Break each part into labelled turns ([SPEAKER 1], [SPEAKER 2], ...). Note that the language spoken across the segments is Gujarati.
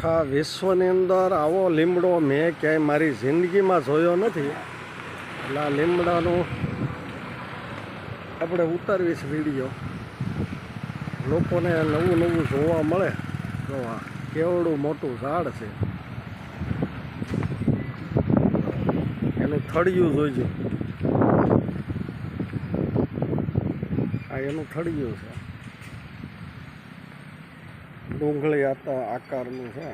[SPEAKER 1] આખા વિશ્વની અંદર આવો લીમડો મેં ક્યાંય મારી જિંદગીમાં જોયો નથી. એટલે આ લીમડાનું આપણે ઉતારવીશ વિડીયો, લોકોને નવું નવું જોવા મળે. તો આ કેવડું મોટું ઝાડ છે, એનું થળિયું જોઈજો. આ એનું થળિયું છે, ડુંગળી આકારનું છે.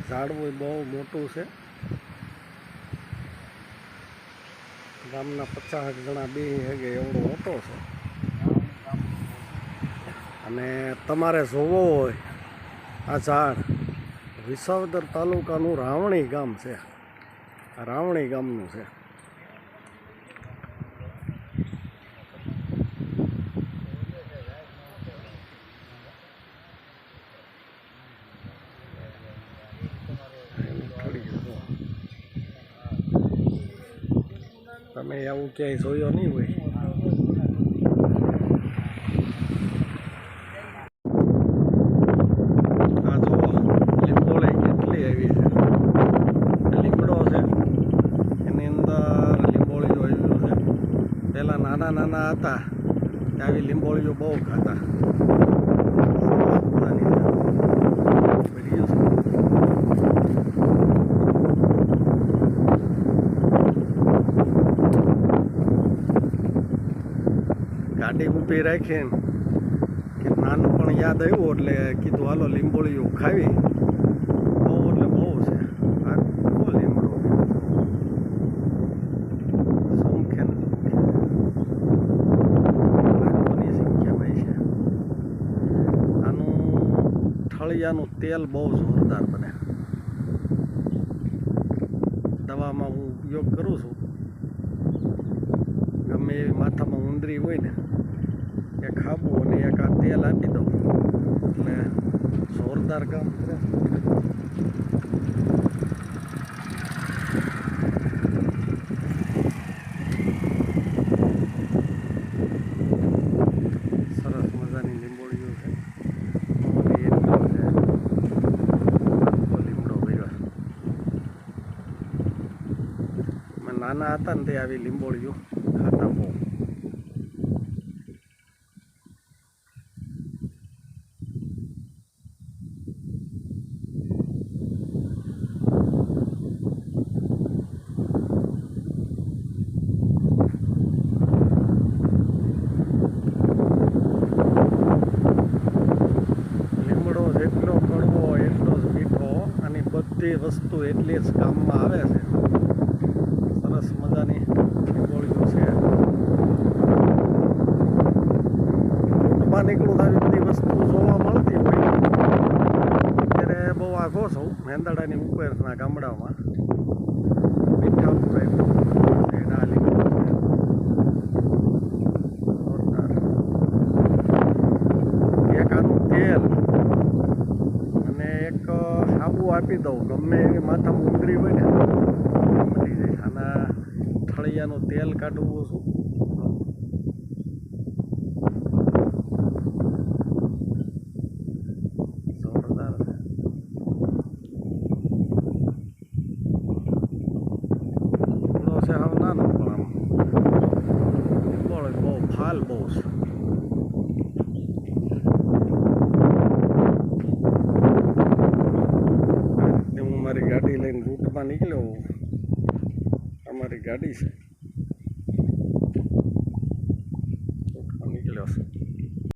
[SPEAKER 1] ઝાડવું બહુ મોટું છે. ગામના 50 જણા બેસી શકે એવડો મોટો છે. અને તમારે જોવો હોય આ ઝાડ, વિસાવદર તાલુકાનું રાવણી ગામ છે. આ રાવણી ગામનું છે. તમે આવું ક્યાંય જોયો નહીં હોય. આ જો લીંબોળી કેટલી આવી છે. લીમડો છે, એની અંદર લીંબોળીઓ આવ્યું છે. પહેલાં નાના નાના હતા તે આવી લીંબોળીઓ બહુ ખાતા. ગાડી ઊભી રાખીને કે નાનું પણ યાદ આવ્યું એટલે કીધું હાલો લીંબોળીઓ ખાવી. બહુ એટલે બહુ છે. આખો લીમડો સંખ્યા લાખોની સંખ્યામાં છે. આનું ઠળિયાનું તેલ બહુ જોરદાર બને. દવામાં હું ઉપયોગ કરું છું. ગમે એવી માથામાં ઉંદરી હોય ને એ ખાવું અને એક આ તેલ આપી દઉં એટલે જોરદાર કામ કરે. સરસ મજાની લીંબોળીઓ છે. લીમડો ભર્યો. નાના હતા ને તે આવી લીંબોળીઓ ખાતા બહુ. લીમડો જેટલો કડવો એટલો જ મીઠો, અને બધી વસ્તુ એટલી જ કામમાં આવે છે. સરસ મજાની લીંબોળીઓ છે. રૂટમાં નીકળું આવી બધી વસ્તુ જોવા મળતી હોય. અત્યારે બહુ આઘો છું મેંદાડાની ઉપરના ગામડામાં. મીઠાપુર આવ્યું છે. આ લીંબડો છે જોરદાર. એક આનું તેલ અને એક સાબુ આપી દઉં, ગમે એવી માથામાં ઉંદરી હોય ને મટી જાય. આના ઠળિયાનું તેલ કાઢવું છું. જોરદાર છે. લીમડો છે હાવ નાનો, પણ આમ લીંબોળો બહુ ફાલ બહુ છે. હું મારી ગાડી લઈને રૂટમાં નીકળ્યો. અમારી ગાડી છે.